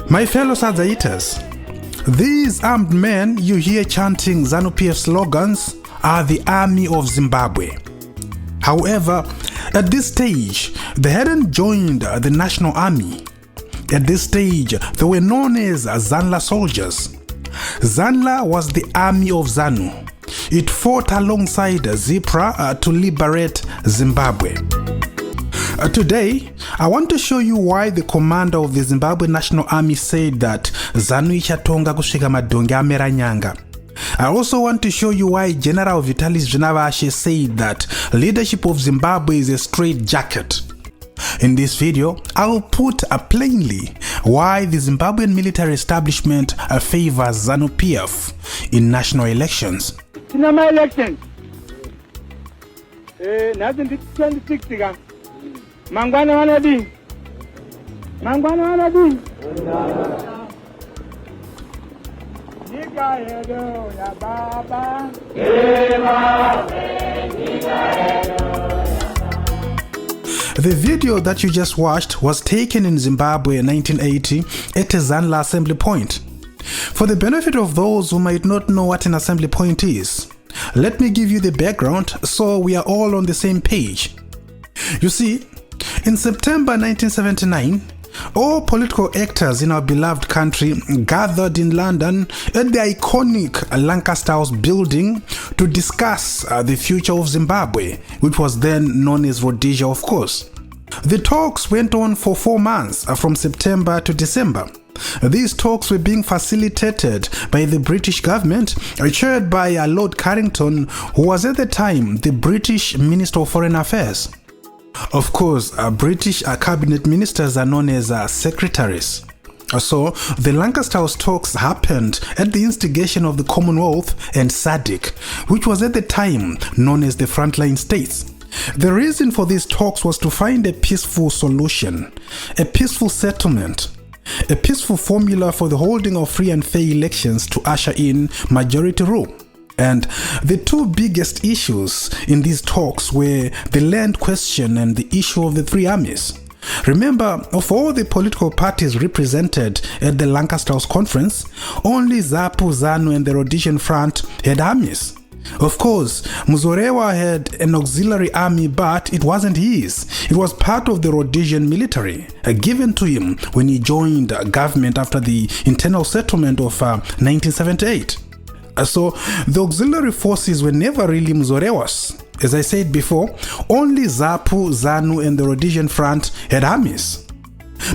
My fellow Sadzaitas, these armed men you hear chanting ZANU PF slogans are the army of Zimbabwe. However, at this stage, they hadn't joined the national army. At this stage, they were known as ZANLA soldiers. ZANLA was the army of ZANU. It fought alongside ZIPRA to liberate Zimbabwe. Today, I want to show you why the commander of the Zimbabwe National Army said that ZANU ichatonga kusvika madhongi amera nyanga. I also want to show you why General Vitalis Vinavashe said that leadership of Zimbabwe is a straight jacket. In this video, I will put plainly why the Zimbabwean military establishment favors ZANU PF in national elections. In my elections, nothing 2060. Mangwana wanadi. Mangwana wanadi. The video that you just watched was taken in Zimbabwe in 1980 at a ZANLA assembly point. For the benefit of those who might not know what an assembly point is, let me give you the background so we are all on the same page. You see, in September 1979, all political actors in our beloved country gathered in London at the iconic Lancaster House building to discuss the future of Zimbabwe, which was then known as Rhodesia, of course. The talks went on for 4 months, from September to December. These talks were being facilitated by the British government, chaired by Lord Carrington, who was at the time the British Minister of Foreign Affairs. Of course, British cabinet ministers are known as secretaries. So, the Lancaster House talks happened at the instigation of the Commonwealth and SADC, which was at the time known as the Frontline States. The reason for these talks was to find a peaceful solution, a peaceful settlement, a peaceful formula for the holding of free and fair elections to usher in majority rule. And the two biggest issues in these talks were the land question and the issue of the three armies. Remember, of all the political parties represented at the Lancaster House conference, only ZAPU, ZANU and the Rhodesian Front had armies. Of course, Mujuru had an auxiliary army, but it wasn't his. It was part of the Rhodesian military, given to him when he joined government after the internal settlement of 1978. So, the auxiliary forces were never really Mujuru's. As I said before, only ZAPU, ZANU and the Rhodesian Front had armies.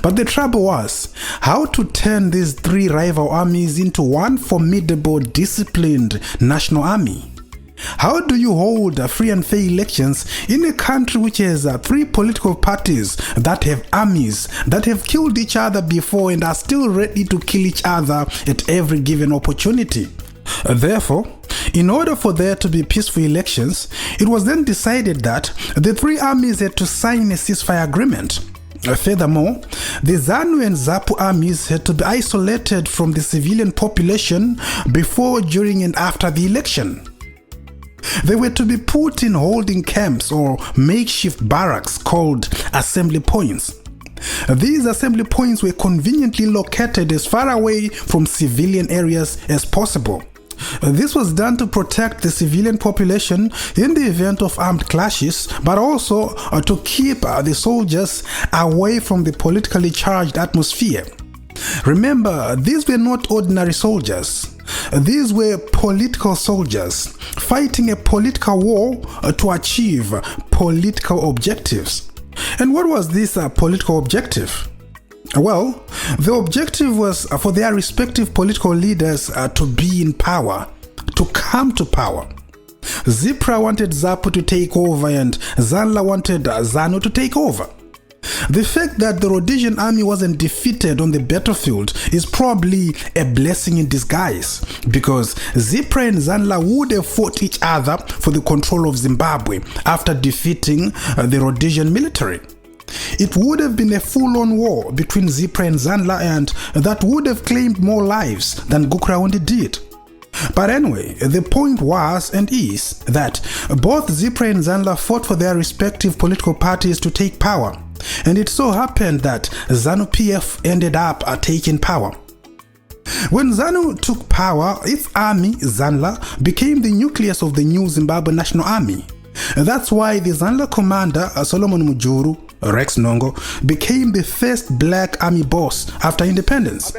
But the trouble was, how to turn these three rival armies into one formidable, disciplined national army. How do you hold free and fair elections in a country which has three political parties that have armies, that have killed each other before and are still ready to kill each other at every given opportunity? Therefore, in order for there to be peaceful elections, it was then decided that the three armies had to sign a ceasefire agreement. Furthermore, the ZANU and ZAPU armies had to be isolated from the civilian population before, during and after the election. They were to be put in holding camps or makeshift barracks called assembly points. These assembly points were conveniently located as far away from civilian areas as possible. This was done to protect the civilian population in the event of armed clashes, but also to keep the soldiers away from the politically charged atmosphere. Remember, these were not ordinary soldiers. These were political soldiers fighting a political war to achieve political objectives. And what was this political objective? Well, the objective was for their respective political leaders to be in power, to come to power. ZIPRA wanted ZAPU to take over and ZANLA wanted ZANU to take over. The fact that the Rhodesian army wasn't defeated on the battlefield is probably a blessing in disguise, because ZIPRA and ZANLA would have fought each other for the control of Zimbabwe after defeating the Rhodesian military. It would have been a full-on war between ZIPRA and ZANLA, and that would have claimed more lives than Gukraundi did. But anyway, the point was and is that both ZIPRA and ZANLA fought for their respective political parties to take power, and it so happened that ZANU PF ended up taking power. When ZANU took power, its army, ZANLA, became the nucleus of the new Zimbabwe National Army. That's why the ZANLA commander, Solomon Mujuru, Rex Nongo, became the first black army boss after independence.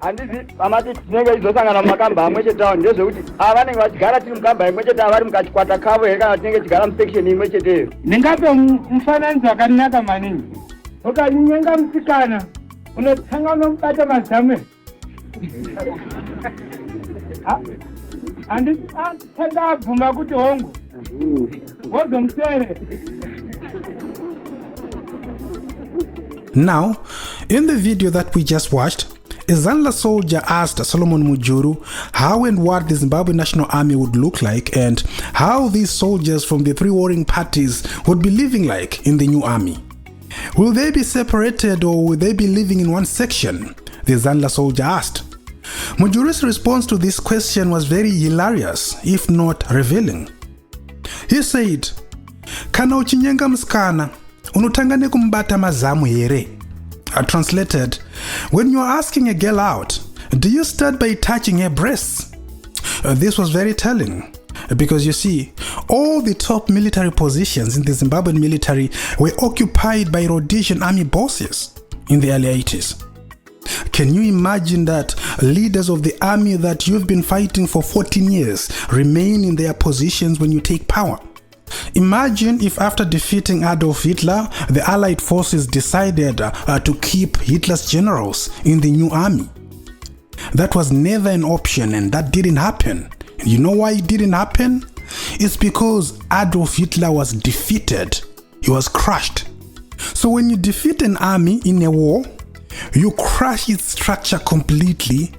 Andizi amati tinenge izosangana mumakamba amwe chete ndezvekuti vanenge vachigara tiri mukamba imwe chete vari mukachikwata kavo here kana tinenge chigara musection imwe cheteyo. Ndingape mufananidzo wakanaka maningi. Ukanyenga musikana unotanga nomubata mazamwe. Anditenda abvuma kuti hongu wozomusere. Now, in the video that we just watched, a ZANLA soldier asked Solomon Mujuru how and what the Zimbabwe National Army would look like and how these soldiers from the three warring parties would be living like in the new army. Will they be separated or will they be living in one section? The ZANLA soldier asked. Mujuru's response to this question was very hilarious, if not revealing. He said, "Kana uchinyenga mskana, unotanga nekumbata mazamu here." Translated, when you are asking a girl out, do you start by touching her breasts? This was very telling, because you see, all the top military positions in the Zimbabwean military were occupied by Rhodesian army bosses in the early 80s. Can you imagine that leaders of the army that you've been fighting for 14 years remain in their positions when you take power? Imagine if after defeating Adolf Hitler, the Allied forces decided to keep Hitler's generals in the new army. That was never an option and that didn't happen. You know why it didn't happen? It's because Adolf Hitler was defeated. He was crushed. So when you defeat an army in a war, you crush its structure completely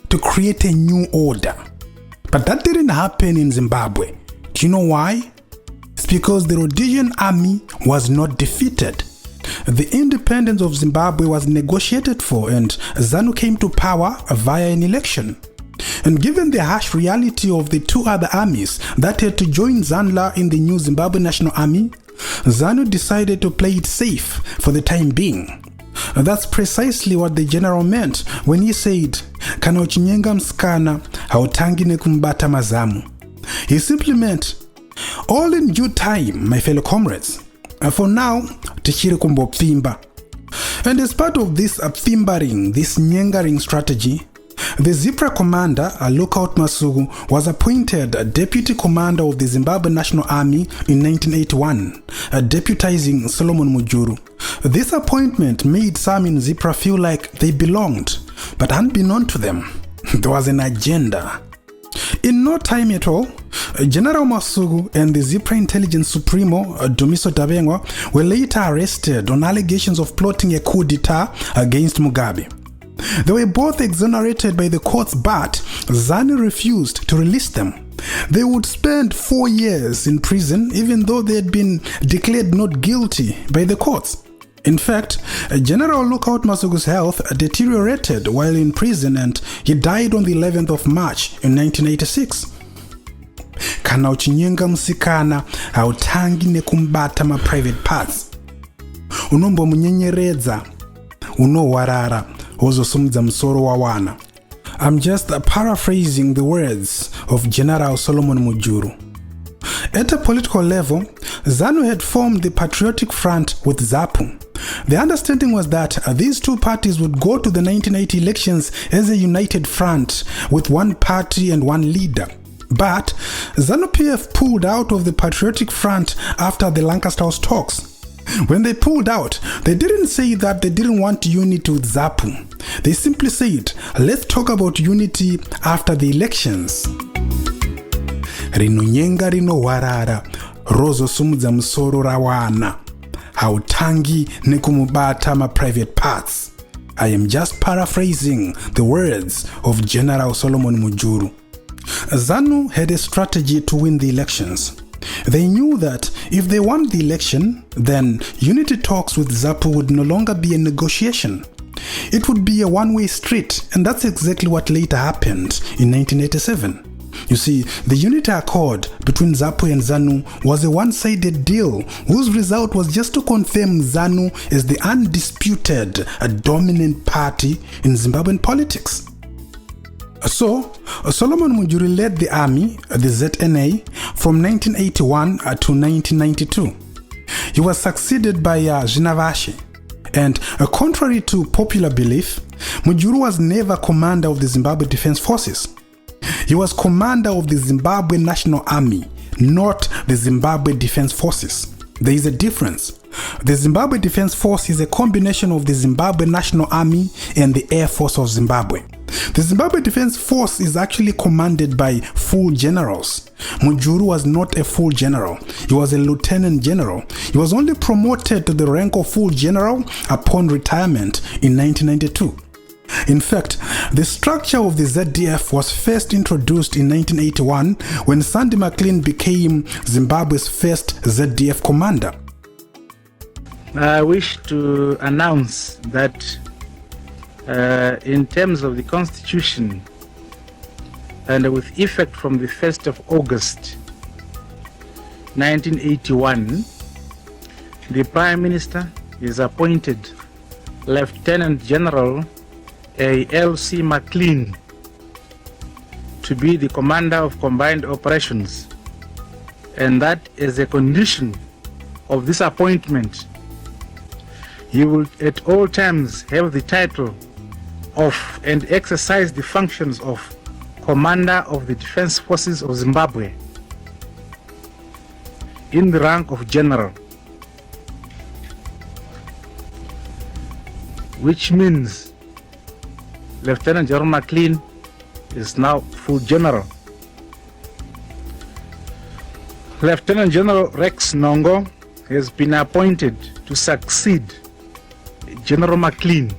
to create a new order. But that didn't happen in Zimbabwe. Do you know why? It's because the Rhodesian army was not defeated. The independence of Zimbabwe was negotiated for and ZANU came to power via an election. And given the harsh reality of the two other armies that had to join ZANLA in the new Zimbabwe National Army, ZANU decided to play it safe for the time being. That's precisely what the general meant when he said, "Kana uchinyenga mskana, hautangi nekumbata mazamu." He simply meant, all in due time, my fellow comrades. For now, tichiri kumbopfimba. And as part of this pfimbering, this nyengering strategy, the ZIPRA commander, Lookout Masuku, was appointed deputy commander of the Zimbabwe National Army in 1981, deputizing Solomon Mujuru. This appointment made some in ZIPRA feel like they belonged, but unbeknown to them, there was an agenda. In no time at all, General Masuku and the ZIPRA intelligence supremo, Dumiso Dabengwa, were later arrested on allegations of plotting a coup d'etat against Mugabe. They were both exonerated by the courts, but ZANU refused to release them. They would spend 4 years in prison even though they had been declared not guilty by the courts. In fact, General Lookout Masuku's health deteriorated while in prison and he died on the 11th of March in 1986. Kana uchinyenga msikana hautangi nekumbata ma private parts. Unombo munyenyeredza unowarara wozosumudza musoro wawana. I'm just paraphrasing the words of General Solomon Mujuru. At a political level, ZANU had formed the Patriotic Front with ZAPU. The understanding was that these two parties would go to the 1980 elections as a united front with one party and one leader. But ZANU PF pulled out of the Patriotic Front after the Lancaster House talks. When they pulled out, they didn't say that they didn't want unity with ZAPU. They simply said, let's talk about unity after the elections. Rinonyenga rinowarara, rozo sumudza musoro rawana. Hautangi nekumubata ma private parts. I am just paraphrasing the words of General Solomon Mujuru. ZANU had a strategy to win the elections. They knew that if they won the election, then unity talks with ZAPU would no longer be a negotiation. it would be a one-way street, and that's exactly what later happened in 1987. You see, the unity accord between ZAPU and ZANU was a one-sided deal whose result was just to confirm ZANU as the undisputed dominant party in Zimbabwean politics. So, Solomon Mujuru led the army, the ZNA, from 1981 to 1992. He was succeeded by Zinavashi, and contrary to popular belief, Mujuru was never commander of the Zimbabwe Defense Forces. He was commander of the Zimbabwe National Army, not the Zimbabwe Defense Forces. There is a difference. The Zimbabwe Defense Force is a combination of the Zimbabwe National Army and the Air Force of Zimbabwe. The Zimbabwe Defense Force is actually commanded by full generals. Mujuru was not a full general. He was a lieutenant general. He was only promoted to the rank of full general upon retirement in 1992. In fact, the structure of the ZDF was first introduced in 1981 when Sandy McLean became Zimbabwe's first ZDF commander. I wish to announce that in terms of the Constitution and with effect from the 1st of August 1981, the Prime Minister is appointed Lieutenant General A.L.C. McLean to be the Commander of Combined Operations, and that as a condition of this appointment, he will at all times have the title of and exercise the functions of Commander of the Defense Forces of Zimbabwe in the rank of General, which means Lieutenant General McLean is now full general. Lieutenant General Rex Nongo has been appointed to succeed General McLean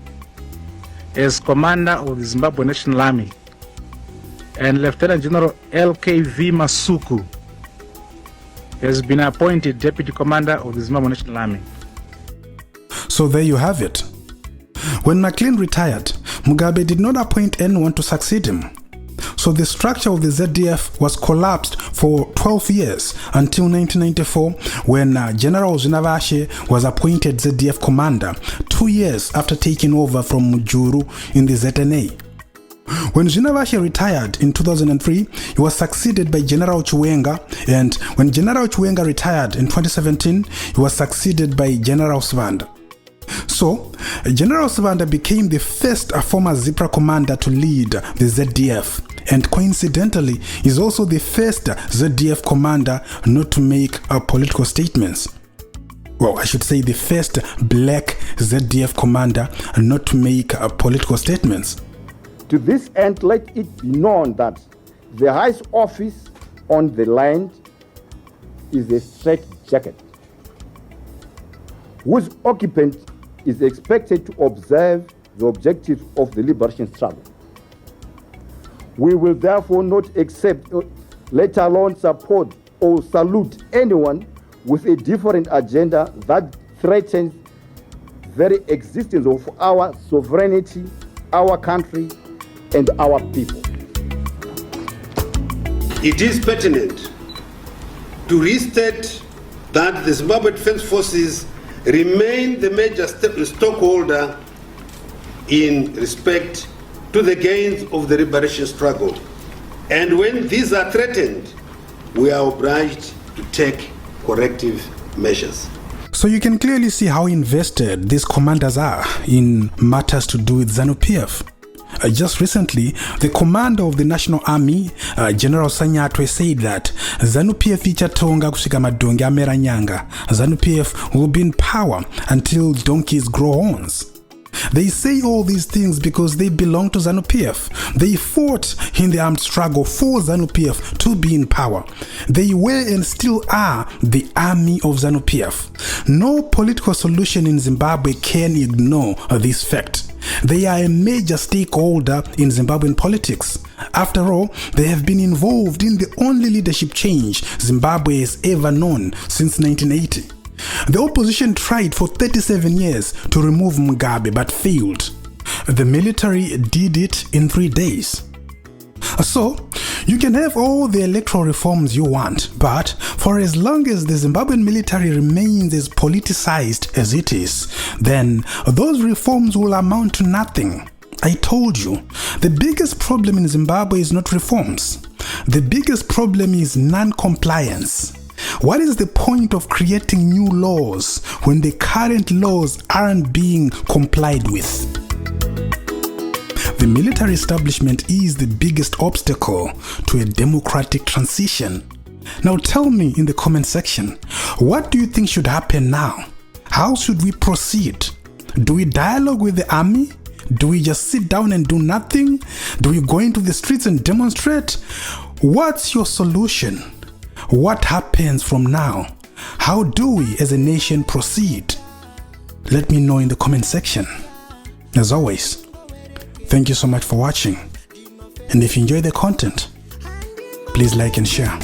as commander of the Zimbabwe National Army, and Lieutenant General LKV Masuku has been appointed deputy commander of the Zimbabwe National Army. So there you have it. When McLean retired, Mugabe did not appoint anyone to succeed him. So the structure of the ZDF was collapsed for 12 years until 1994 when General Zinavashi was appointed ZDF commander 2 years after taking over from Mujuru in the ZNA. When Zinavashi retired in 2003, he was succeeded by General Chiwenga, and when General Chiwenga retired in 2017, he was succeeded by General Svanda. So, General Svanda became the first former ZIPRA commander to lead the ZDF, and coincidentally is also the first ZDF commander not to make political statements. Well, I should say the first black ZDF commander not to make political statements. To this end, let it be known that the highest office on the land is a straitjacket, whose occupant is expected to observe the objectives of the liberation struggle. We will therefore not accept, let alone support or salute anyone with a different agenda that threatens the very existence of our sovereignty, our country, and our people. It is pertinent to restate that the Zimbabwe Defense Forces remain the major stockholder in respect to the gains of the liberation struggle. And when these are threatened, we are obliged to take corrective measures. So you can clearly see how invested these commanders are in matters to do with ZANU PF. Just recently, the commander of the National Army, General Sanyatwe, said that ZANU PF ichatonga kusvika madongi amera nyanga. ZANU PF will be in power until donkeys grow horns. They say all these things because they belong to ZANU PF. They fought in the armed struggle for ZANU PF to be in power. They were and still are the army of ZANU PF. No political solution in Zimbabwe can ignore this fact. They are a major stakeholder in Zimbabwean politics. After all, they have been involved in the only leadership change Zimbabwe has ever known since 1980. The opposition tried for 37 years to remove Mugabe but failed. The military did it in 3 days. So, you can have all the electoral reforms you want, but for as long as the Zimbabwean military remains as politicized as it is, then those reforms will amount to nothing. I told you, the biggest problem in Zimbabwe is not reforms. The biggest problem is non-compliance. What is the point of creating new laws when the current laws aren't being complied with? The military establishment is the biggest obstacle to a democratic transition. Now tell me in the comment section, what do you think should happen now? How should we proceed? Do we dialogue with the army? Do we just sit down and do nothing? Do we go into the streets and demonstrate? What's your solution? What happens from now? How do we as a nation proceed? Let me know in the comment section. As always, thank you so much for watching. And if you enjoy the content, please like and share.